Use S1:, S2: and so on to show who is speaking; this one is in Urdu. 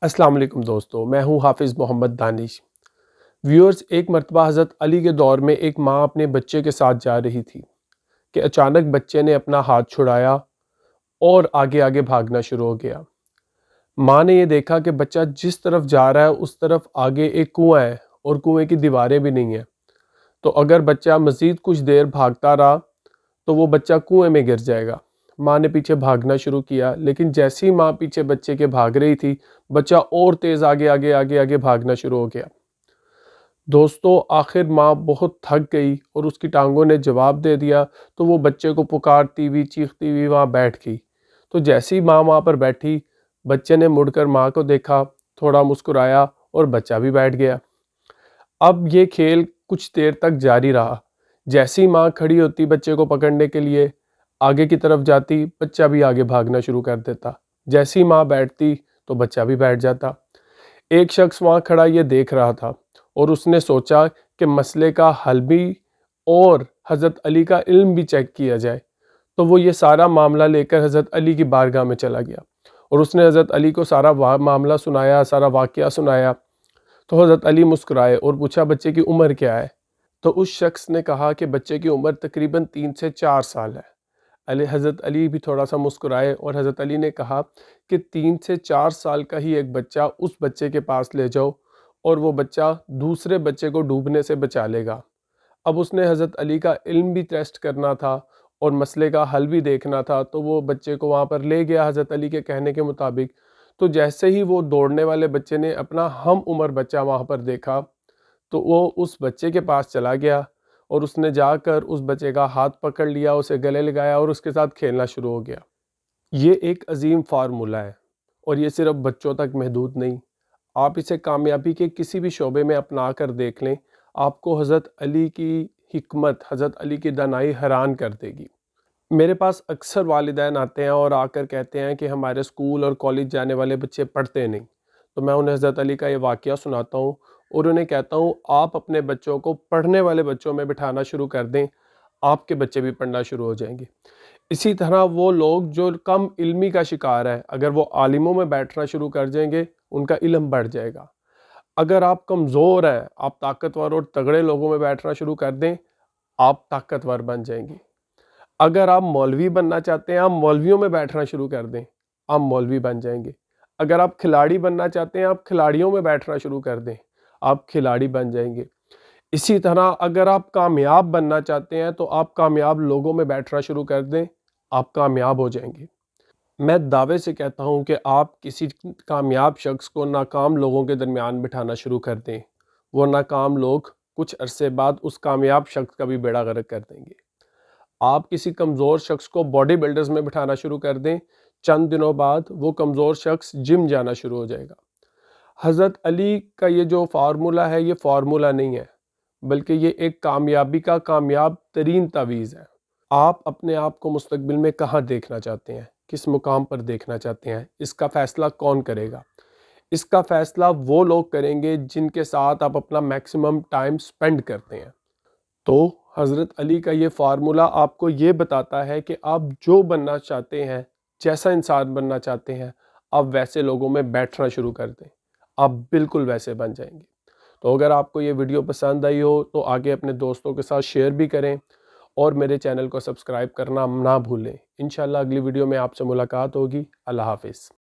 S1: السلام علیکم دوستو، میں ہوں حافظ محمد دانش۔ ویورز، ایک مرتبہ حضرت علی کے دور میں ایک ماں اپنے بچے کے ساتھ جا رہی تھی کہ اچانک بچے نے اپنا ہاتھ چھڑایا اور آگے آگے بھاگنا شروع ہو گیا۔ ماں نے یہ دیکھا کہ بچہ جس طرف جا رہا ہے اس طرف آگے ایک کنواں ہے اور کنویں کی دیواریں بھی نہیں ہیں، تو اگر بچہ مزید کچھ دیر بھاگتا رہا تو وہ بچہ کنویں میں گر جائے گا۔ ماں نے پیچھے بھاگنا شروع کیا، لیکن جیسی ہی ماں پیچھے بچے کے بھاگ رہی تھی، بچہ اور تیز آگے آگے آگے آگے بھاگنا شروع ہو گیا۔ دوستو، آخر ماں بہت تھک گئی اور اس کی ٹانگوں نے جواب دے دیا، تو وہ بچے کو پکارتی ہوئی چیختی ہوئی وہاں بیٹھ گئی۔ تو جیسی ہی ماں وہاں پر بیٹھی، بچے نے مڑ کر ماں کو دیکھا، تھوڑا مسکرایا اور بچہ بھی بیٹھ گیا۔ اب یہ کھیل کچھ دیر تک جاری رہا۔ جیسی ماں کھڑی ہوتی بچے کو پکڑنے کے لیے، آگے کی طرف جاتی، بچہ بھی آگے بھاگنا شروع کر دیتا۔ جیسی ماں بیٹھتی تو بچہ بھی بیٹھ جاتا۔ ایک شخص وہاں کھڑا یہ دیکھ رہا تھا اور اس نے سوچا کہ مسئلے کا حل بھی اور حضرت علی کا علم بھی چیک کیا جائے۔ تو وہ یہ سارا معاملہ لے کر حضرت علی کی بارگاہ میں چلا گیا اور اس نے حضرت علی کو سارا معاملہ سنایا، سارا واقعہ سنایا۔ تو حضرت علی مسکرائے اور پوچھا بچے کی عمر کیا ہے؟ تو اس شخص نے کہا کہ بچے کی عمر تقریباً 3 سے 4 سال ہے۔ حضرت علی بھی تھوڑا سا مسکرائے اور حضرت علی نے کہا کہ 3 سے 4 سال کا ہی ایک بچہ اس بچے کے پاس لے جاؤ اور وہ بچہ دوسرے بچے کو ڈوبنے سے بچا لے گا۔ اب اس نے حضرت علی کا علم بھی ٹیسٹ کرنا تھا اور مسئلے کا حل بھی دیکھنا تھا، تو وہ بچے کو وہاں پر لے گیا حضرت علی کے کہنے کے مطابق۔ تو جیسے ہی وہ دوڑنے والے بچے نے اپنا ہم عمر بچہ وہاں پر دیکھا، تو وہ اس بچے کے پاس چلا گیا اور اس نے جا کر اس بچے کا ہاتھ پکڑ لیا، اسے گلے لگایا اور اس کے ساتھ کھیلنا شروع ہو گیا۔ یہ ایک عظیم فارمولہ ہے اور یہ صرف بچوں تک محدود نہیں۔ آپ اسے کامیابی کے کسی بھی شعبے میں اپنا کر دیکھ لیں، آپ کو حضرت علی کی حکمت، حضرت علی کی دانائی حیران کر دے گی۔ میرے پاس اکثر والدین آتے ہیں اور آ کر کہتے ہیں کہ ہمارے اسکول اور کالج جانے والے بچے پڑھتے نہیں، تو میں انہیں حضرت علی کا یہ واقعہ سناتا ہوں اور انہیں کہتا ہوں آپ اپنے بچوں کو پڑھنے والے بچوں میں بٹھانا شروع کر دیں، آپ کے بچے بھی پڑھنا شروع ہو جائیں گے۔ اسی طرح وہ لوگ جو کم علمی کا شکار ہے، اگر وہ عالموں میں بیٹھنا شروع کر جائیں گے، ان کا علم بڑھ جائے گا۔ اگر آپ کمزور ہیں، آپ طاقتور اور تگڑے لوگوں میں بیٹھنا شروع کر دیں، آپ طاقتور بن جائیں گے۔ اگر آپ مولوی بننا چاہتے ہیں، آپ مولویوں میں بیٹھنا شروع کر دیں، آپ مولوی بن جائیں گے۔ اگر آپ کھلاڑی بننا چاہتے ہیں، آپ کھلاڑیوں میں بیٹھنا شروع کر دیں، آپ کھلاڑی بن جائیں گے۔ اسی طرح اگر آپ کامیاب بننا چاہتے ہیں تو آپ کامیاب لوگوں میں بیٹھنا شروع کر دیں، آپ کامیاب ہو جائیں گے۔ میں دعوے سے کہتا ہوں کہ آپ کسی کامیاب شخص کو ناکام لوگوں کے درمیان بٹھانا شروع کر دیں، وہ ناکام لوگ کچھ عرصے بعد اس کامیاب شخص کا بھی بیڑا غرق کر دیں گے۔ آپ کسی کمزور شخص کو باڈی بلڈرز میں بٹھانا شروع کر دیں، چند دنوں بعد وہ کمزور شخص جم جانا شروع ہو جائے گا۔ حضرت علی کا یہ جو فارمولہ ہے، یہ فارمولہ نہیں ہے، بلکہ یہ ایک کامیابی کا کامیاب ترین تعویذ ہے۔ آپ اپنے آپ کو مستقبل میں کہاں دیکھنا چاہتے ہیں، کس مقام پر دیکھنا چاہتے ہیں، اس کا فیصلہ کون کرے گا؟ اس کا فیصلہ وہ لوگ کریں گے جن کے ساتھ آپ اپنا میکسیمم ٹائم سپینڈ کرتے ہیں۔ تو حضرت علی کا یہ فارمولہ آپ کو یہ بتاتا ہے کہ آپ جو بننا چاہتے ہیں، جیسا انسان بننا چاہتے ہیں، آپ ویسے لوگوں میں بیٹھنا شروع کر دیں، آپ بالکل ویسے بن جائیں گے۔ تو اگر آپ کو یہ ویڈیو پسند آئی ہو تو آگے اپنے دوستوں کے ساتھ شیئر بھی کریں اور میرے چینل کو سبسکرائب کرنا نہ بھولیں۔ انشاءاللہ اگلی ویڈیو میں آپ سے ملاقات ہوگی۔ اللہ حافظ۔